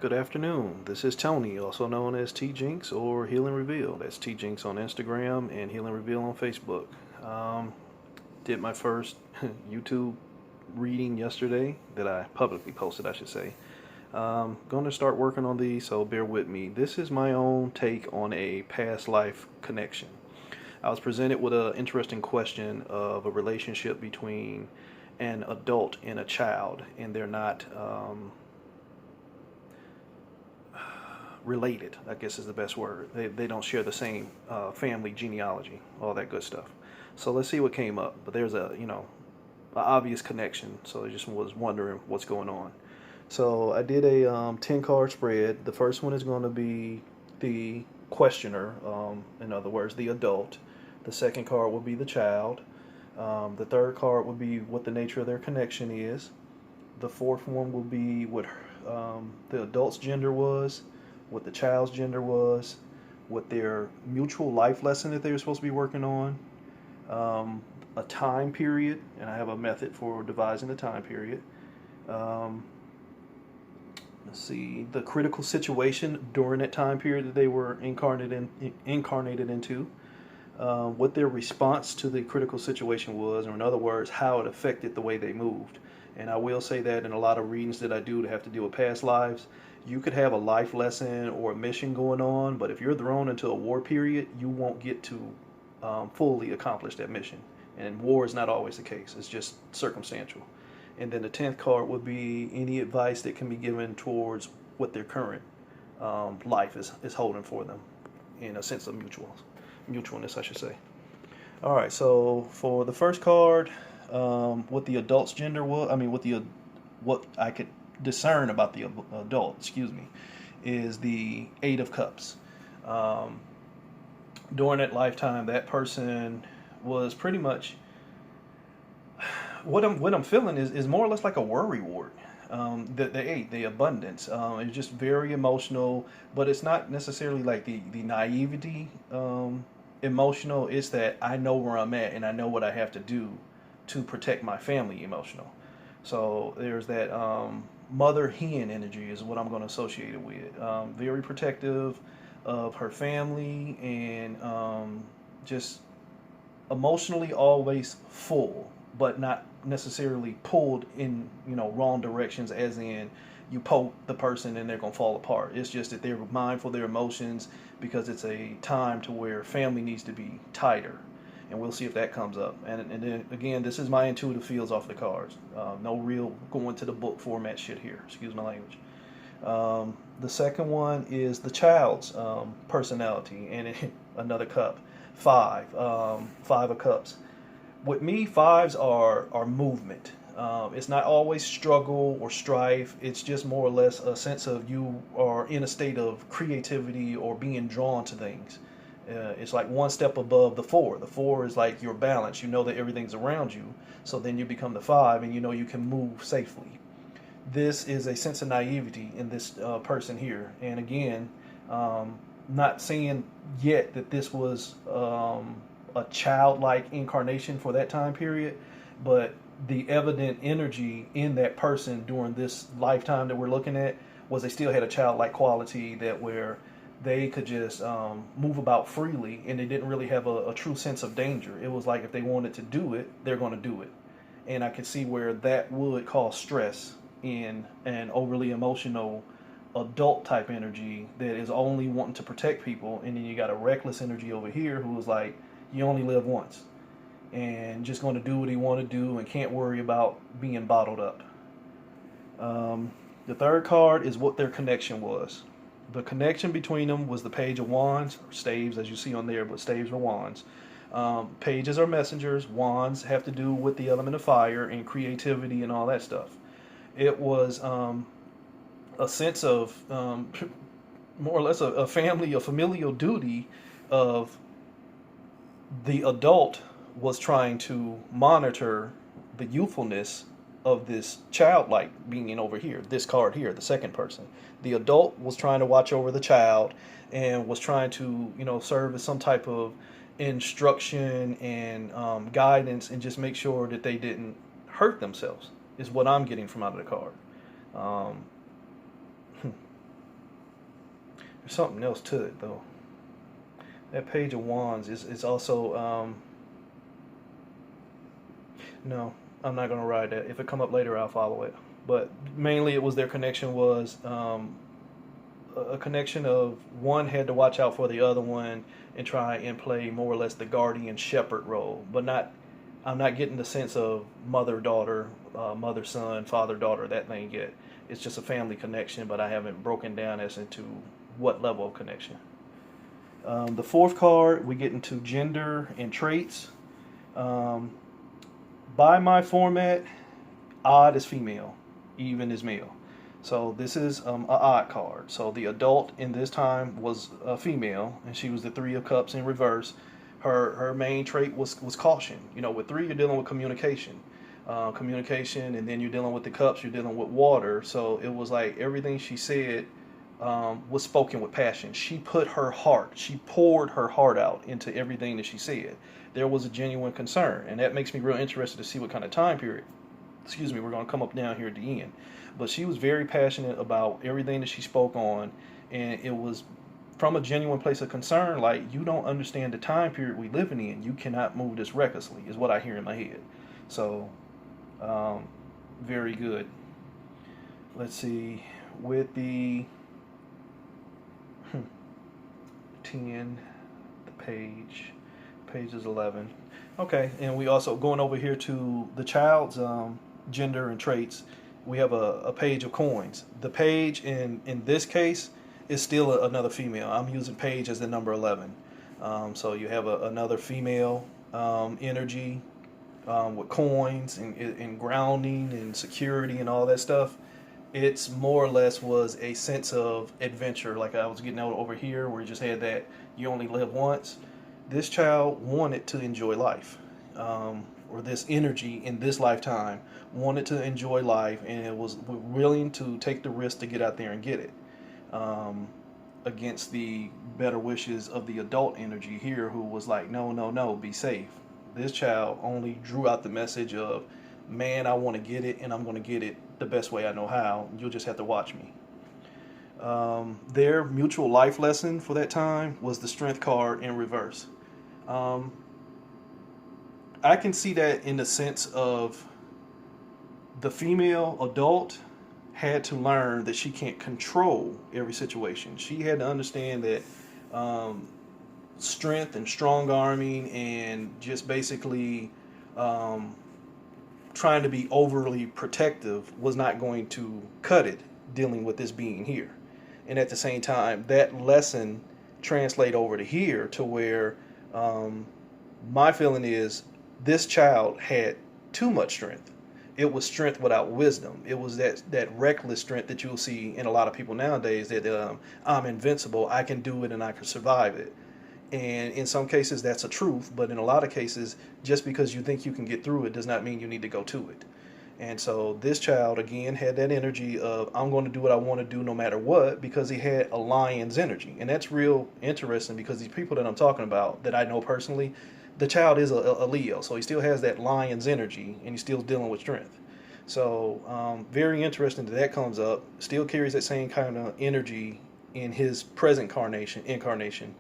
Good afternoon. This is Tony, also known as T Jinx or Healing Reveal. That's T Jinx on Instagram and Healing Reveal on Facebook. Um, did my first YouTube reading yesterday that I publicly posted, I should say. Going to start working on these, so bear with me. This is my own take on a past life connection. I was presented with an interesting question of a relationship between an adult and a child, and they're not related, I guess is the best word. They don't share the same family genealogy, all that good stuff. So let's see what came up. But there's a obvious connection. So I just was wondering what's going on. So I did a 10 card spread. The first one is going to be the questioner, in other words, the adult. The second card will be the child. The third card will be what the nature of their connection is. The fourth one will be what the adult's gender was, what the child's gender was, what their mutual life lesson that they were supposed to be working on, a time period, and I have a method for devising the time period. Um, let's see, the critical situation during that time period that they were incarnated into, what their response to the critical situation was, or in other words, how it affected the way they moved. And I will say that in a lot of readings that I do that have to deal with past lives, you could have a life lesson or a mission going on, but if you're thrown into a war period, you won't get to fully accomplish that mission. And war is not always the case, it's just circumstantial. And then the 10th card would be any advice that can be given towards what their current life is holding for them in a sense of mutualness, I should say. All right, so for the first card, what the adult's gender was, what I could discern about the adult, excuse me, is the Eight of Cups. Um, During that lifetime, that person was pretty much what I'm feeling is more or less like a worry wart. The eight, the abundance, it's just very emotional, but it's not necessarily like the naivety emotional. It's that I know where I'm at and I know what I have to do to protect my family emotional. So there's that mother hen energy is what I'm going to associate it with. Very protective of her family and just emotionally always full, but not necessarily pulled in wrong directions. As in, you poke the person and they're gonna fall apart. It's just that they're mindful of their emotions because it's a time to where family needs to be tighter. And we'll see if that comes up. And then again, this is my intuitive feels off the cards. No real going to the book format shit here. Excuse my language. The second one is the child's personality, and another cup, five, 5 of cups. With me, fives are movement. It's not always struggle or strife. It's just more or less a sense of you are in a state of creativity or being drawn to things. It's like one step above the four. The four is like your balance. You know that everything's around you. So then you become the five and you know you can move safely. This is a sense of naivety in this person here. And again, not saying yet that this was a childlike incarnation for that time period, but the evident energy in that person during this lifetime that we're looking at was they still had a childlike quality that where they could just move about freely and they didn't really have a true sense of danger. It was like if they wanted to do it, they're going to do it. And I could see where that would cause stress in an overly emotional adult type energy that is only wanting to protect people. And then you got a reckless energy over here who is like, you only live once and just going to do what he want to do and can't worry about being bottled up. The third card is what their connection was. The connection between them was the Page of Wands, or staves as you see on there, but staves are wands. Pages are messengers. Wands have to do with the element of fire and creativity and all that stuff. It was a sense of more or less a family, a familial duty of the adult was trying to monitor the youthfulness of this childlike being over here, this card here, the second person. The adult was trying to watch over the child and was trying to, serve as some type of instruction and guidance and just make sure that they didn't hurt themselves, is what I'm getting from out of the card. Um, There's something else to it though. That Page of Wands is also no, I'm not gonna ride that. If it come up later, I'll follow it. But mainly, it was their connection was a connection of one had to watch out for the other one and try and play more or less the guardian shepherd role, but not. I'm not getting the sense of mother daughter, mother son, father daughter, that thing yet. It's just a family connection, but I haven't broken down as into what level of connection. The fourth card, we get into gender and traits. Um, by my format, odd is female, even is male. So this is an odd card. So the adult in this time was a female, and she was the Three of Cups in reverse. Her main trait was caution. You know, with three, you're dealing with communication, and then you're dealing with the cups. You're dealing with water. So it was like everything she said was spoken with passion. She put her heart. She poured her heart out into everything that she said. There was a genuine concern, and that makes me real interested to see what kind of time period. Excuse me, we're going to come up down here at the end. But she was very passionate about everything that she spoke on, and it was from a genuine place of concern, like, you don't understand the time period we living in. You cannot move this recklessly, is what I hear in my head. So, very good. Let's see, with the 10, the page is 11. Okay, and we also going over here to the child's gender and traits. We have a page of coins. The page in this case is still another female. I'm using page as the number 11. So you have another female energy with coins and grounding and security and all that stuff. It's more or less was a sense of adventure, like I was getting out over here, where you just had that you only live once. This child wanted to enjoy life, or this energy in this lifetime wanted to enjoy life, and it was willing to take the risk to get out there and get it, against the better wishes of the adult energy here, who was like, no, no, no, be safe. This child only drew out the message of, man, I want to get it, and I'm going to get it the best way I know how. You'll just have to watch me. Their mutual life lesson for that time was the Strength card in reverse. I can see that in the sense of the female adult had to learn that she can't control every situation. She had to understand that strength and strong arming and just basically trying to be overly protective was not going to cut it dealing with this being here. And at the same time, that lesson translate over to here to where my feeling is this child had too much strength. It was strength without wisdom. It was that reckless strength that you'll see in a lot of people nowadays, that I'm invincible, I can do it and I can survive it. And in some cases that's a truth, but in a lot of cases, just because you think you can get through it does not mean you need to go to it. And so this child again had that energy of, I'm going to do what I want to do no matter what, because he had a lion's energy. And that's real interesting, because these people that I'm talking about that I know personally, the child is a Leo, so he still has that lion's energy and he's still dealing with strength. So very interesting that comes up. Still carries that same kind of energy in his present incarnation.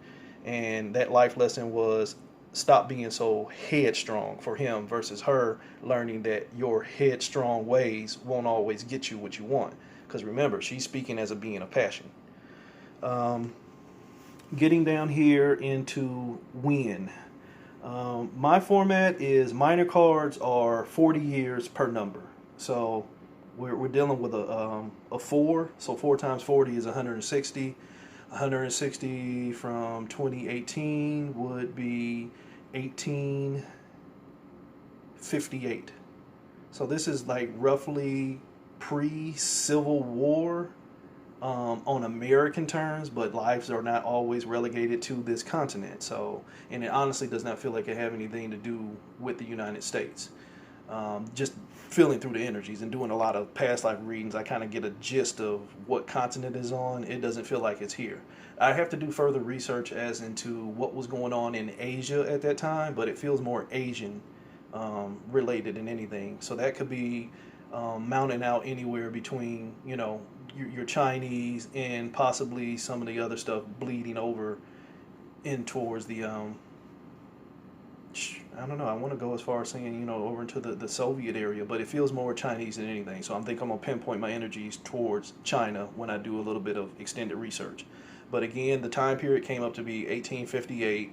And that life lesson was, stop being so headstrong for him, versus her learning that your headstrong ways won't always get you what you want. Because remember, she's speaking as a being of passion. Getting down here into win. My format is minor cards are 40 years per number. So we're dealing with a 4. So 4 times 40 is 160. 160 from 2018 would be 1858. So this is like roughly pre-Civil War on American terms, but lives are not always relegated to this continent. So, and it honestly does not feel like it have anything to do with the United States. Just feeling through the energies and doing a lot of past life readings, I kind of get a gist of what continent is on. It doesn't feel like it's here. I have to do further research as into what was going on in Asia at that time, but it feels more Asian related than anything. So that could be mounting out anywhere between, your Chinese and possibly some of the other stuff bleeding over in towards the I don't know. I want to go as far as saying, over into the Soviet area, but it feels more Chinese than anything. So I'm gonna pinpoint my energies towards China when I do a little bit of extended research. But again, the time period came up to be 1858.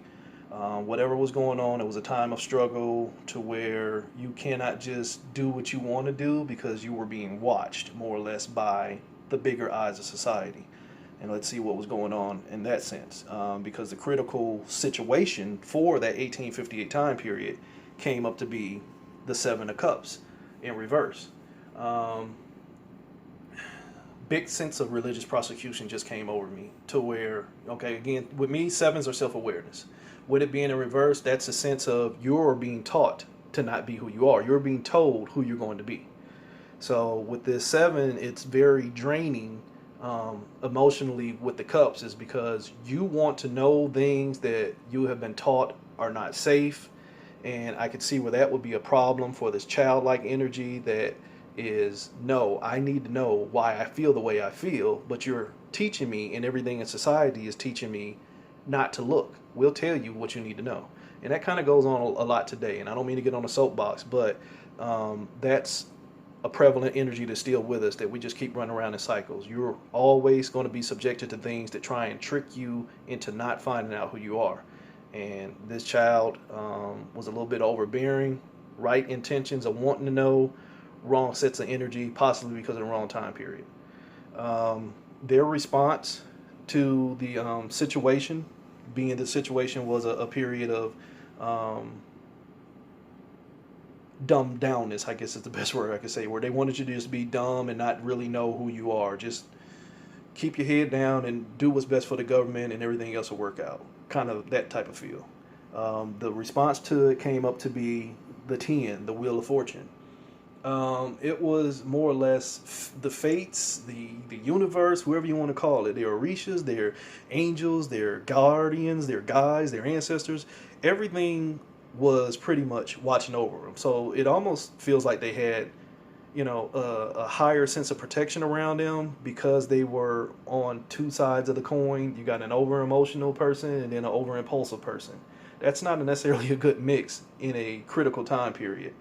Whatever was going on, it was a time of struggle to where you cannot just do what you want to do because you were being watched more or less by the bigger eyes of society. And let's see what was going on in that sense, because the critical situation for that 1858 time period came up to be the Seven of Cups in reverse. Um, Big sense of religious prosecution just came over me to where, okay, again, with me, sevens are self-awareness. With it being in reverse, that's a sense of you're being taught to not be who you are. You're being told who you're going to be. So with this seven, it's very draining emotionally with the cups, is because you want to know things that you have been taught are not safe. And I could see where that would be a problem for this childlike energy that is, no, I need to know why I feel the way I feel, but you're teaching me, and everything in society is teaching me not to look. We'll tell you what you need to know. And that kind of goes on a lot today. And I don't mean to get on a soapbox, but that's a prevalent energy that's still with us, that we just keep running around in cycles. You're always going to be subjected to things that try and trick you into not finding out who you are. And this child was a little bit overbearing, right intentions of wanting to know, wrong sets of energy, possibly because of the wrong time period. Their response to the situation, being the situation was a period of um, dumbed downness, I guess is the best word I could say, where they wanted you to just be dumb and not really know who you are. Just keep your head down and do what's best for the government, and everything else will work out. Kind of that type of feel. The response to it came up to be the 10, the Wheel of Fortune. It was more or less the fates, the universe, whoever you want to call it. Their orishas, their angels, their guardians, their guides, their ancestors. Everything was pretty much watching over them. So it almost feels like they had, a higher sense of protection around them because they were on two sides of the coin. You got an over emotional person and then an over impulsive person. That's not necessarily a good mix in a critical time period.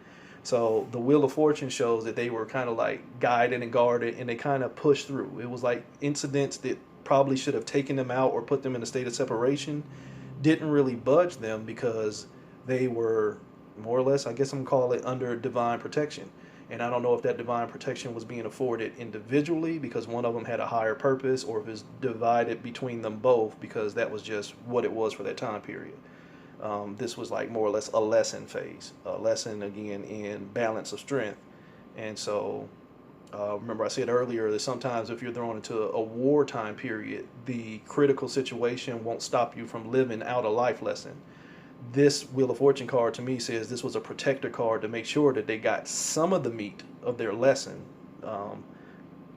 So the Wheel of Fortune shows that they were kind of like guided and guarded, and they kind of pushed through. It was like incidents that probably should have taken them out or put them in a state of separation didn't really budge them because they were more or less, I guess I'm gonna call it, under divine protection. And I don't know if that divine protection was being afforded individually because one of them had a higher purpose, or if it's divided between them both because that was just what it was for that time period. This was like more or less a lesson phase, a lesson again in balance of strength. And so, remember I said earlier that sometimes if you're thrown into a wartime period, the critical situation won't stop you from living out a life lesson. This Wheel of Fortune card to me says this was a protector card to make sure that they got some of the meat of their lesson um,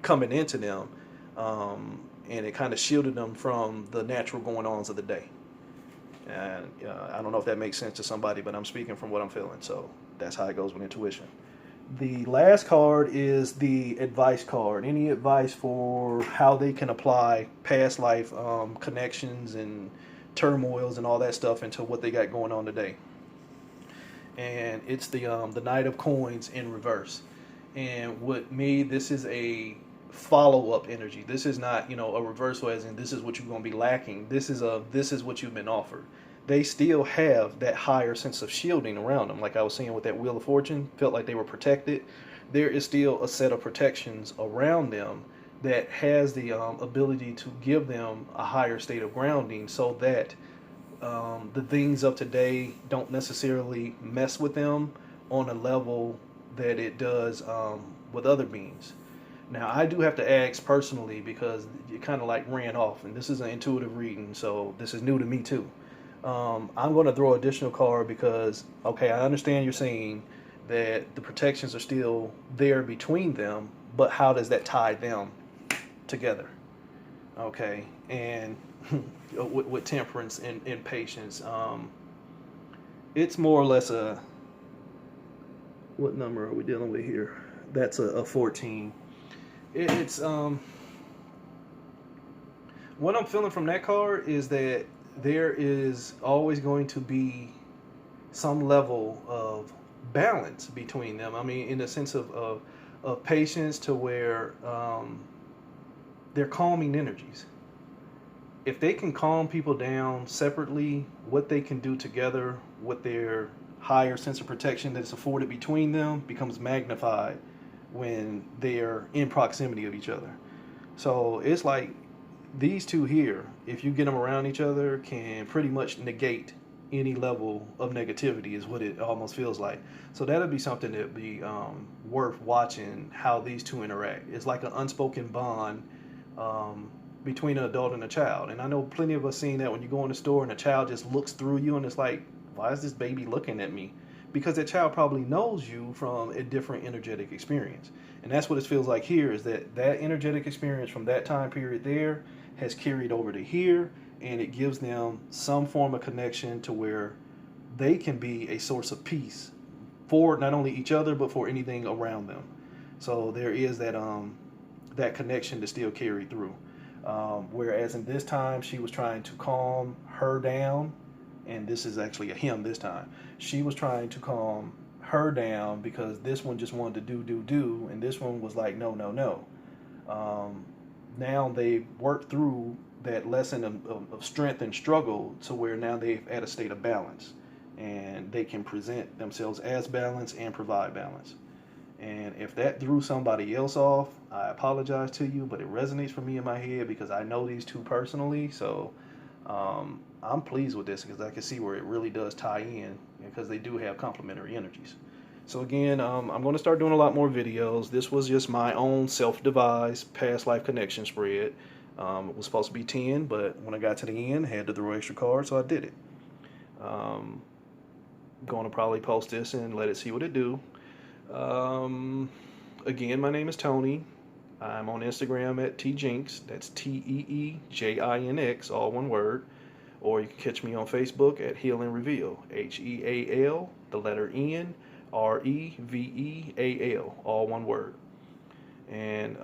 coming into them, and it kind of shielded them from the natural going ons of the day. And I don't know if that makes sense to somebody, but I'm speaking from what I'm feeling. So that's how it goes with intuition. The last card is the advice card. Any advice for how they can apply past life connections and turmoils and all that stuff into what they got going on today. And it's the Knight of Coins in reverse. And with me, this is a follow up energy. This is not, a reversal as in this is what you're going to be lacking. This is what you've been offered. They still have that higher sense of shielding around them. Like I was saying with that Wheel of Fortune, felt like they were protected. There is still a set of protections around them that has the ability to give them a higher state of grounding, so that the things of today don't necessarily mess with them on a level that it does with other beings. Now, I do have to ask personally because it kind of like ran off, and this is an intuitive reading, so this is new to me too. I'm going to throw additional card because, okay, I understand you're saying that the protections are still there between them, but how does that tie them together? Okay, and with temperance and patience, it's more or less a, what number are we dealing with here? That's a 14. It's What I'm feeling from that card is that there is always going to be some level of balance between them. I mean, in the sense of patience, to where they're calming energies. If they can calm people down separately, what they can do together with their higher sense of protection that is afforded between them becomes magnified when they're in proximity of each other. So it's like these two here, if you get them around each other, can pretty much negate any level of negativity, is what it almost feels like. So that'll be something that'd be worth watching, how these two interact. It's like an unspoken bond um, between an adult and a child. And I know plenty of us seen that when you go in the store and a child just looks through you and it's like, why is this baby looking at me? Because that child probably knows you from a different energetic experience. And that's what it feels like here, is that that energetic experience from that time period there has carried over to here, and it gives them some form of connection to where they can be a source of peace for not only each other but for anything around them. So there is that connection to still carry through. Whereas in this time, she was trying to calm her down, and this is actually a him this time. She was trying to calm her down because this one just wanted to do, and this one was like, no, no, no. Um, Now they've worked through that lesson of strength and struggle to where now they've at a state of balance, and they can present themselves as balance and provide balance. And if that threw somebody else off, I apologize to you, but it resonates for me in my head because I know these two personally. So I'm pleased with this because I can see where it really does tie in, because they do have complementary energies. So again, I'm going to start doing a lot more videos. This was just my own self-devised past life connection spread. It was supposed to be 10, but when I got to the end, I had to throw extra cards, so I did it. Um, Going to probably post this and let it see what it do. Um, Again, my name is Tony. I'm on Instagram at TJinx. That's TEEJINX, all one word. Or you can catch me on Facebook at Heal and Reveal. HEAL, the letter N, REVEAL, all one word. And,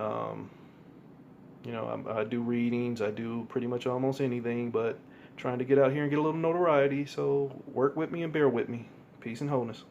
I do readings. I do pretty much almost anything, but trying to get out here and get a little notoriety. So work with me and bear with me. Peace and wholeness.